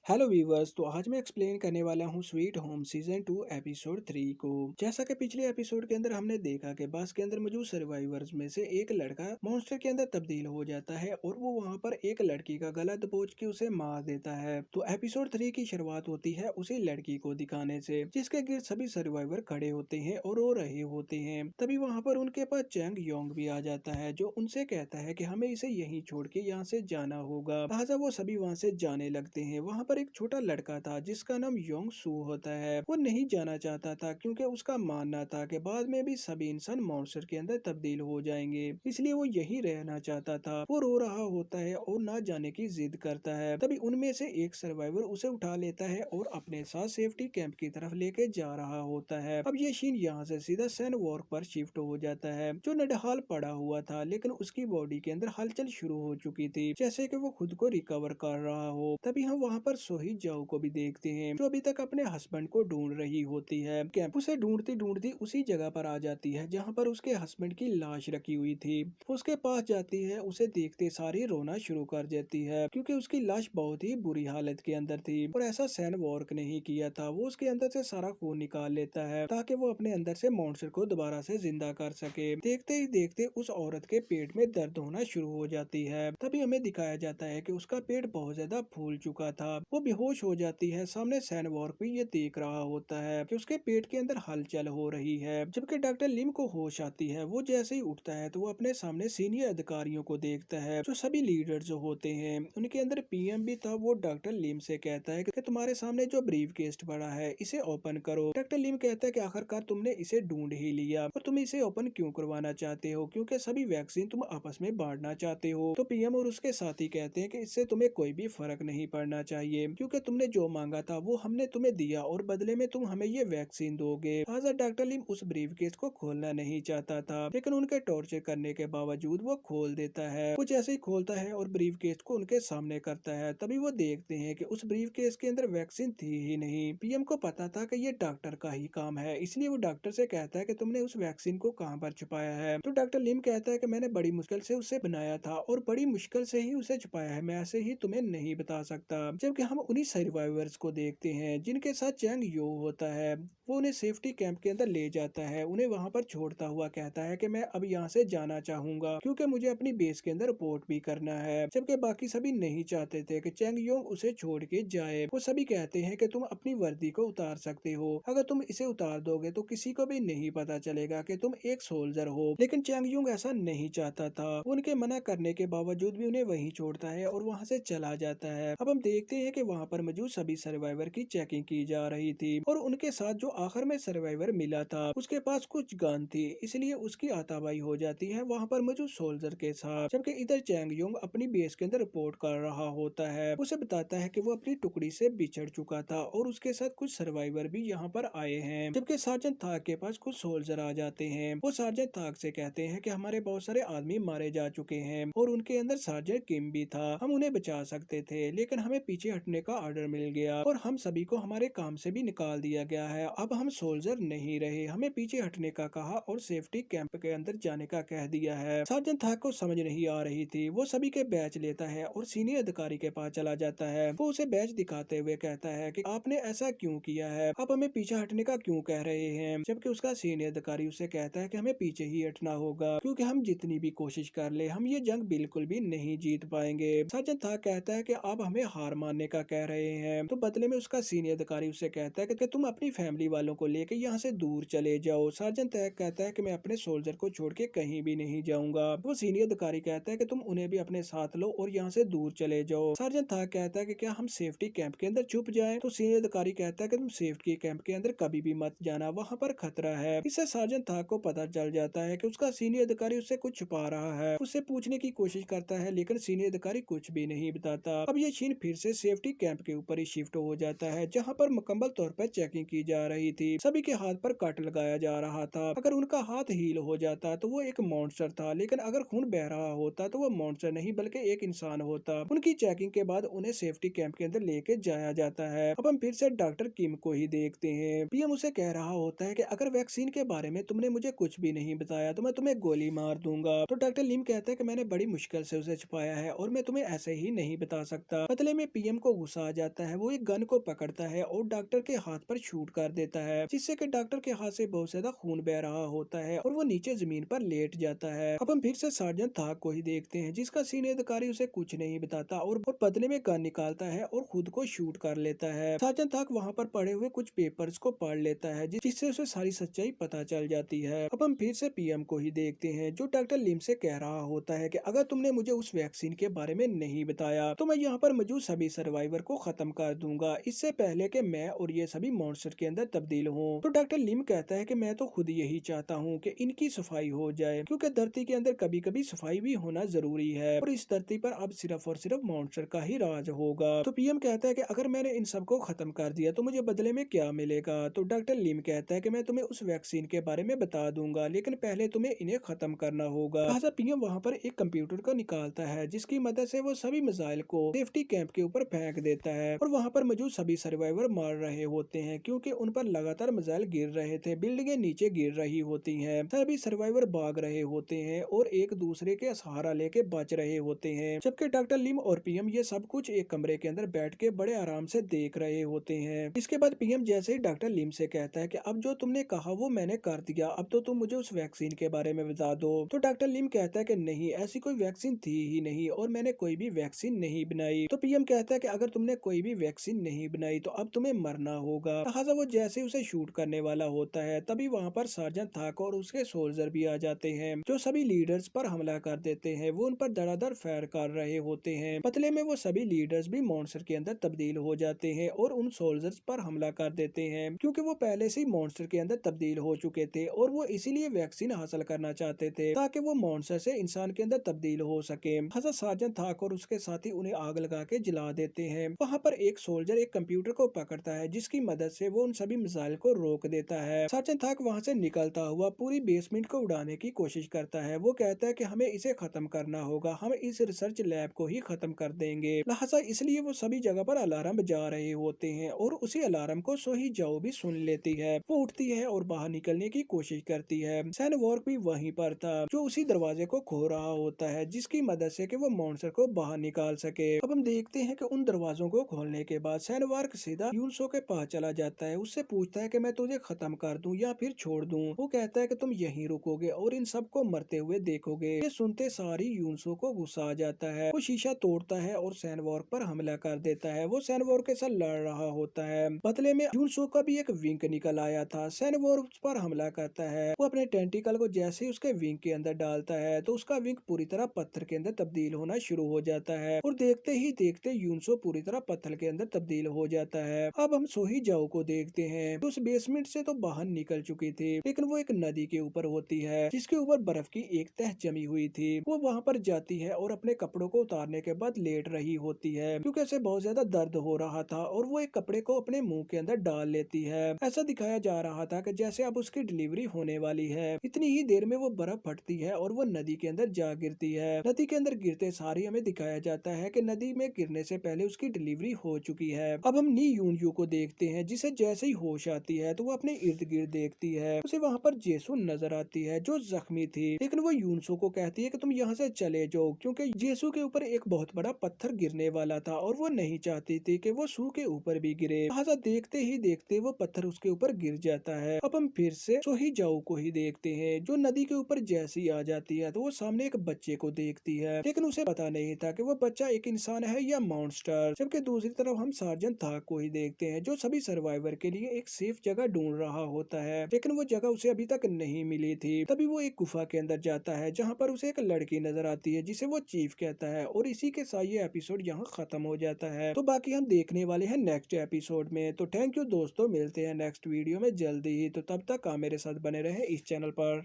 Hello viewers. तो आज मैं एक्सप्लेन करने वाला हूँ स्वीट होम सीजन 2 एपिसोड 3 को। जैसा कि पिछले एपिसोड के अंदर हमने देखा कि बस के अंदर मौजूद सर्वाइवर्स में से एक लड़का मॉन्स्टर के अंदर तब्दील हो जाता है और वो वहाँ पर एक लड़की का गला दबोच के उसे मार देता है। तो एपिसोड 3 की शुरुआत होती है उसी लड़की को दिखाने से, जिसके गिर्द सभी सर्वाइवर खड़े होते हैं और रो रहे होते हैं। तभी वहाँ पर उनके पास चैंग योंग भी आ जाता है, जो उनसे कहता है कि हमें इसे यहीं छोड़ के यहाँ से जाना होगा। लिहाजा वो सभी वहाँ से जाने लगते हैं। वहाँ पर एक छोटा लड़का था जिसका नाम योंग सू होता है। वो नहीं जाना चाहता था क्योंकि उसका मानना था कि बाद में भी सभी इंसान मॉन्स्टर के अंदर तब्दील हो जाएंगे, इसलिए वो यही रहना चाहता था। वो रो रहा होता है और ना जाने की जिद करता है। तभी उनमें से एक सर्वाइवर उसे उठा लेता है और अपने साथ सेफ्टी कैंप की तरफ लेके जा रहा होता है। अब ये सीन यहाँ से सीधा सैन वॉर्क पर शिफ्ट हो जाता है, जो नडहाल पड़ा हुआ था, लेकिन उसकी बॉडी के अंदर हलचल शुरू हो चुकी थी, जैसे कि वो खुद को रिकवर कर रहा हो। तभी हम वहाँ पर सोही जाओ को भी देखते हैं, जो अभी तक अपने हस्बैंड को ढूंढ रही होती है। कैंप उसे ढूंढती ढूंढती उसी जगह पर आ जाती है जहाँ पर उसके हस्बैंड की लाश रखी हुई थी। उसके पास जाती है, उसे देखते सारी रोना शुरू कर देती है क्योंकि उसकी लाश बहुत ही बुरी हालत के अंदर थी। और ऐसा सैन वॉर्क नहीं किया था, वो उसके अंदर से सारा खून निकाल लेता है ताकि वो अपने अंदर से मॉन्स्टर को दोबारा से जिंदा कर सके। देखते ही देखते उस औरत के पेट में दर्द होना शुरू हो जाती है। तभी हमें दिखाया जाता है कि उसका पेट बहुत ज्यादा फूल चुका था। वो बेहोश हो जाती है। सामने सैन वॉर्क भी ये देख रहा होता है कि उसके पेट के अंदर हलचल हो रही है। जबकि डॉक्टर लिम को होश आती है। वो जैसे ही उठता है तो वो अपने सामने सीनियर अधिकारियों को देखता है, जो सभी लीडर जो होते हैं। उनके अंदर पीएम भी था। वो डॉक्टर लिम से कहता है कि तुम्हारे सामने जो ब्रीफ केस पड़ा है इसे ओपन करो। डॉक्टर लिम कहता है कि आखिरकार तुमने इसे ढूंढ ही लिया, और तुम इसे ओपन क्यों करवाना चाहते हो? क्योंकि सभी वैक्सीन तुम आपस में बांटना चाहते हो। तो पीएम और उसके साथी कहते हैं कि इससे तुम्हें कोई भी फर्क नहीं पड़ना चाहिए, क्योंकि तुमने जो मांगा था वो हमने तुम्हें दिया और बदले में तुम हमें ये वैक्सीन दोगे। लिहाजा डॉक्टर लिम उस ब्रीफ केस को खोलना नहीं चाहता था, लेकिन उनके टॉर्चर करने के बावजूद वो खोल देता है। वो जैसे ही खोलता है और ब्रीफ केस को उनके सामने करता है, तभी वो देखते हैं कि उस ब्रीफ केस के अंदर वैक्सीन थी ही नहीं। पीएम को पता था कि ये डॉक्टर का ही काम है, इसलिए वो डॉक्टर से कहता है कि तुमने उस वैक्सीन को कहाँ पर छुपाया है? तो डॉक्टर लिम कहता है कि मैंने बड़ी मुश्किल से उसे बनाया था और बड़ी मुश्किल से ही उसे छुपाया है, मैं ऐसे ही तुम्हें नहीं बता सकता। जबकि हम उन्हीं सर्वाइवर्स को देखते हैं जिनके साथ चैंग यो होता है। वो उन्हें सेफ्टी कैंप के अंदर ले जाता है, उन्हें वहां पर छोड़ता हुआ कहता है कि मैं अब यहाँ से जाना चाहूंगा क्योंकि मुझे अपनी बेस के अंदर रिपोर्ट भी करना है। जबकि बाकी सभी नहीं चाहते थे कि चैंग योंग उसे छोड़ के जाए। वो सभी कहते हैं कि तुम अपनी वर्दी को उतार सकते हो, अगर तुम इसे उतार दोगे तो किसी को भी नहीं पता चलेगा कि तुम एक सोल्जर हो। लेकिन चैंग योंग ऐसा नहीं चाहता था। उनके मना करने के बावजूद भी उन्हें वहीं छोड़ता है और वहां से चला जाता है। अब हम देखते हैं कि वहां पर मौजूद सभी सर्वाइवर की चेकिंग की जा रही थी और उनके साथ जो आखिर में सर्वाइवर मिला था उसके पास कुछ गन थी, इसलिए उसकी हाथापाई हो जाती है वहां पर मौजूद सोल्जर के साथ। जबकि इधर चैंग योंग अपनी बेस के अंदर रिपोर्ट कर रहा होता है। उसे बताता है कि वो अपनी टुकड़ी से बिछड़ चुका था और उसके साथ कुछ सर्वाइवर भी यहाँ पर आए हैं। जबकि सार्जेंट थाक के पास कुछ सोल्जर आ जाते हैं। वो सार्जेंट थाक से कहते हैं कि हमारे बहुत सारे आदमी मारे जा चुके हैं और उनके अंदर सार्जेंट किम भी था, हम उन्हें बचा सकते थे, लेकिन हमें पीछे हटने का ऑर्डर मिल गया और हम सभी को हमारे काम से भी निकाल दिया गया है। अब हम सोल्जर नहीं रहे, हमें पीछे हटने का कहा और सेफ्टी कैंप के अंदर जाने का कह दिया है। सार्जेंट थाक को समझ नहीं आ रही थी। वो सभी के बैच लेता है और सीनियर अधिकारी के पास चला जाता है। वो उसे बैच दिखाते हुए कहता है कि आपने ऐसा क्यों किया है, आप हमें पीछे हटने का क्यों कह रहे हैं? जबकि उसका सीनियर अधिकारी उसे कहता है कि हमें पीछे ही हटना होगा, क्योंकि हम जितनी भी कोशिश कर ले हम ये जंग बिल्कुल भी नहीं जीत पाएंगे। सार्जेंट थाक कहता है कि आप हमें हार मानने का कह रहे हैं। तो बदले में उसका सीनियर अधिकारी उसे कहता है कि तुम अपनी फैमिली वालों को लेकर यहाँ से दूर चले जाओ। सार्जेंट थाक कहता है कि मैं अपने सोल्जर को छोड़ के कहीं भी नहीं जाऊंगा। वो सीनियर अधिकारी कहता है कि तुम उन्हें भी अपने साथ लो और यहाँ से दूर चले जाओ। सार्जेंट थाक कहता है कि क्या हम सेफ्टी कैंप के अंदर छुप जाएं? तो सीनियर अधिकारी कहता है कि तुम सेफ्टी कैंप के अंदर कभी भी मत जाना, वहाँ पर खतरा है। इससे सार्जेंट थाक को पता चल जाता है कि उसका सीनियर अधिकारी उससे कुछ छुपा रहा है। उससे पूछने की कोशिश करता है, लेकिन सीनियर अधिकारी कुछ भी नहीं बताता। अब ये सीन फिर से सेफ्टी कैंप के ऊपर ही शिफ्ट हो जाता है, जहाँ पर मुकम्मल तौर पर चेकिंग की जा रही रही थी। सभी के हाथ पर कट लगाया जा रहा था। अगर उनका हाथ हील हो जाता तो वो एक मॉन्स्टर था, लेकिन अगर खून बह रहा होता तो वो मॉन्स्टर नहीं बल्कि एक इंसान होता। उनकी चेकिंग के बाद उन्हें सेफ्टी कैंप के अंदर लेके जाया जाता है। अब हम फिर से डॉक्टर किम को ही देखते हैं। पीएम उसे कह रहा होता है कि अगर वैक्सीन के बारे में तुमने मुझे कुछ भी नहीं बताया तो मैं तुम्हें गोली मार दूंगा। तो डॉक्टर लिम कहता है कि मैंने बड़ी मुश्किल से उसे छुपाया है और मैं तुम्हें ऐसे ही नहीं बता सकता। बदले में पीएम को गुस्सा आ जाता है। वो एक गन को पकड़ता है और डॉक्टर के हाथ पर शूट कर देता है, जिससे कि डॉक्टर के हाथ से बहुत ज्यादा खून बह रहा होता है और वो नीचे जमीन पर लेट जाता है। अब हम फिर से सार्जेंट थाक को ही देखते हैं, जिसका सीनियर अधिकारी उसे कुछ नहीं बताता और बदले में गन निकालता है और खुद को शूट कर लेता है। सार्जेंट थाक वहाँ पर पड़े हुए कुछ पेपर्स को पढ़ लेता है, जिससे उसे सारी सच्चाई पता चल जाती है। अब हम फिर से पीएम को ही देखते हैं, जो डॉक्टर लिम से कह रहा होता है कि अगर तुमने मुझे उस वैक्सीन के बारे में नहीं बताया तो मैं यहाँ पर मौजूद सभी सर्वाइवर को खत्म कर दूंगा, इससे पहले कि मैं और ये सभी मॉन्स्टर के अंदर तब्दील हों। तो डॉक्टर लिम कहता है कि मैं तो खुद यही चाहता हूँ कि इनकी सफाई हो जाए, क्योंकि धरती के अंदर कभी कभी सफाई भी होना जरूरी है और इस धरती पर अब सिर्फ और सिर्फ मॉन्स्टर का ही राज होगा। तो पीएम कहता है कि अगर मैंने इन सबको खत्म कर दिया तो मुझे बदले में क्या मिलेगा। तो डॉक्टर लिम कहता है कि मैं तुम्हें उस वैक्सीन के बारे में बता दूंगा, लेकिन पहले तुम्हें इन्हें खत्म करना होगा। लिहाजा पीएम वहाँ पर एक कंप्यूटर को निकालता है, जिसकी मदद से वो सभी मिसाइल को सेफ्टी कैंप के ऊपर फेंक देता है और वहाँ पर मौजूद सभी सर्वाइवर मार रहे होते हैं, क्योंकि उन पर लगातार मिसाइल गिर रहे थे। बिल्डिंगें नीचे गिर रही होती हैं। सभी सर्वाइवर भाग रहे होते हैं और एक दूसरे के सहारा लेके बच रहे होते हैं, जबकि डॉक्टर लिम और पीएम ये सब कुछ एक कमरे के अंदर बैठ के बड़े आराम से देख रहे होते हैं। इसके बाद पीएम जैसे ही डॉक्टर लिम से कहता है कि अब जो तुमने कहा वो मैंने कर दिया, अब तो तुम मुझे उस वैक्सीन के बारे में बता दो। तो डॉक्टर लिम कहता है कि नहीं, ऐसी कोई वैक्सीन थी ही नहीं और मैंने कोई भी वैक्सीन नहीं बनाई। तो पीएम कहता है कि अगर तुमने कोई भी वैक्सीन नहीं बनाई तो अब तुम्हें मरना होगा। लिहाजा वो जैसे उसे शूट करने वाला होता है, तभी वहाँ पर सार्जेंट थाक और उसके सोल्जर भी आ जाते हैं, जो सभी लीडर्स पर हमला कर देते हैं। वो उन पर धड़ाधड़ फायर कर रहे होते हैं। बदले में वो सभी लीडर्स भी मॉन्स्टर के अंदर तब्दील हो जाते हैं और उन सोल्जर्स पर हमला कर देते हैं, क्योंकि वो पहले से ही मॉन्स्टर के अंदर तब्दील हो चुके थे और वो इसीलिए वैक्सीन हासिल करना चाहते थे ताकि वो मॉन्स्टर से इंसान के अंदर तब्दील हो सके। लिहाजा सार्जेंट थाक और उसके साथी उन्हें आग लगा के जला देते हैं। वहाँ पर एक सोल्जर एक कंप्यूटर को पकड़ता है, जिसकी मदद से वो उन सभी मिसाइल को रोक देता है। सार्जेंट थाक वहाँ से निकलता हुआ पूरी बेसमेंट को उड़ाने की कोशिश करता है। वो कहता है कि हमें इसे खत्म करना होगा, हम इस रिसर्च लैब को ही खत्म कर देंगे। लिहाजा इसलिए वो सभी जगह पर अलार्म बजा रहे होते हैं और उसी अलार्म को सोही जाओ भी सुन लेती है। वो उठती है और बाहर निकलने की कोशिश करती है। सैन वॉर्क भी वहीं पर था, जो उसी दरवाजे को खो रहा होता है, जिसकी मदद से कि वो मॉन्स्टर को बाहर निकाल सके। अब हम देखते हैं कि उन दरवाजों को खोलने के बाद सैन वॉर्क सीधा यूनसो के पास चला जाता है। उससे पूछता है कि मैं तुझे खत्म कर दूं या फिर छोड़ दूं। वो कहता है कि तुम यहीं रुकोगे और इन सबको मरते हुए देखोगे। ये सुनते सारी यूनसो को गुस्सा आ जाता है। वो शीशा तोड़ता है और सैन वॉर्क पर हमला कर देता है। वो सैन वॉर्क के साथ लड़ रहा होता है। बदले में यूनसो का भी एक विंग निकल आया था। सैन वॉर्क उस पर हमला करता है। वो अपने टेंटिकल को जैसे ही उसके विंग के अंदर डालता है तो उसका विंग पूरी तरह पत्थर के अंदर तब्दील होना शुरू हो जाता है और देखते ही देखते यूनसो पूरी तरह पत्थर के अंदर तब्दील हो जाता है। अब हम सोही जाओ को देखते हैं। उस बेसमेंट से तो बाहर निकल चुकी थी, लेकिन वो एक नदी के ऊपर होती है, जिसके ऊपर बर्फ की एक तह जमी हुई थी। वो वहाँ पर जाती है और अपने कपड़ों को उतारने के बाद लेट रही होती है, क्योंकि उसे बहुत ज्यादा दर्द हो रहा था और वो एक कपड़े को अपने मुंह के अंदर डाल लेती है। ऐसा दिखाया जा रहा था कि जैसे अब उसकी डिलीवरी होने वाली है। इतनी ही देर में वो बर्फ फटती है और वो नदी के अंदर जा गिरती है। नदी के अंदर गिरते सार ही हमें दिखाया जाता है कि नदी में गिरने से पहले उसकी डिलीवरी हो चुकी है। अब हम नी यून यू को देखते हैं, जिसे जैसे ही होश आती है तो वो अपने इर्द गिर्द देखती है। उसे वहाँ पर जेसु नजर आती है, जो जख्मी थी, लेकिन वो यूनसो को कहती है कि तुम यहाँ से चले जाओ, क्योंकि जेसु के ऊपर एक बहुत बड़ा पत्थर गिरने वाला था और वो नहीं चाहती थी कि वो सू के ऊपर भी गिरे। लिहाजा देखते ही देखते वो पत्थर उसके ऊपर गिर जाता है। अब हम फिर से सोही जाओ को ही देखते हैं, जो नदी के ऊपर जैसे ही आ जाती है तो वो सामने एक बच्चे को देखती है, लेकिन उसे पता नहीं था कि वो बच्चा एक इंसान है या मॉन्स्टर। जबकि दूसरी तरफ हम सार्जेंट थाक को ही देखते हैं, जो सभी सर्वाइवर के लिए एक सेफ जगह ढूंढ रहा होता है, लेकिन वो जगह उसे अभी तक नहीं मिली थी। तभी वो एक गुफा के अंदर जाता है, जहाँ पर उसे एक लड़की नजर आती है, जिसे वो चीफ कहता है और इसी के साथ ये एपिसोड यहाँ खत्म हो जाता है। तो बाकी हम देखने वाले हैं नेक्स्ट एपिसोड में। तो थैंक यू दोस्तों, मिलते हैं नेक्स्ट वीडियो में जल्दी ही। तो तब तक आप मेरे साथ बने रहे इस चैनल पर।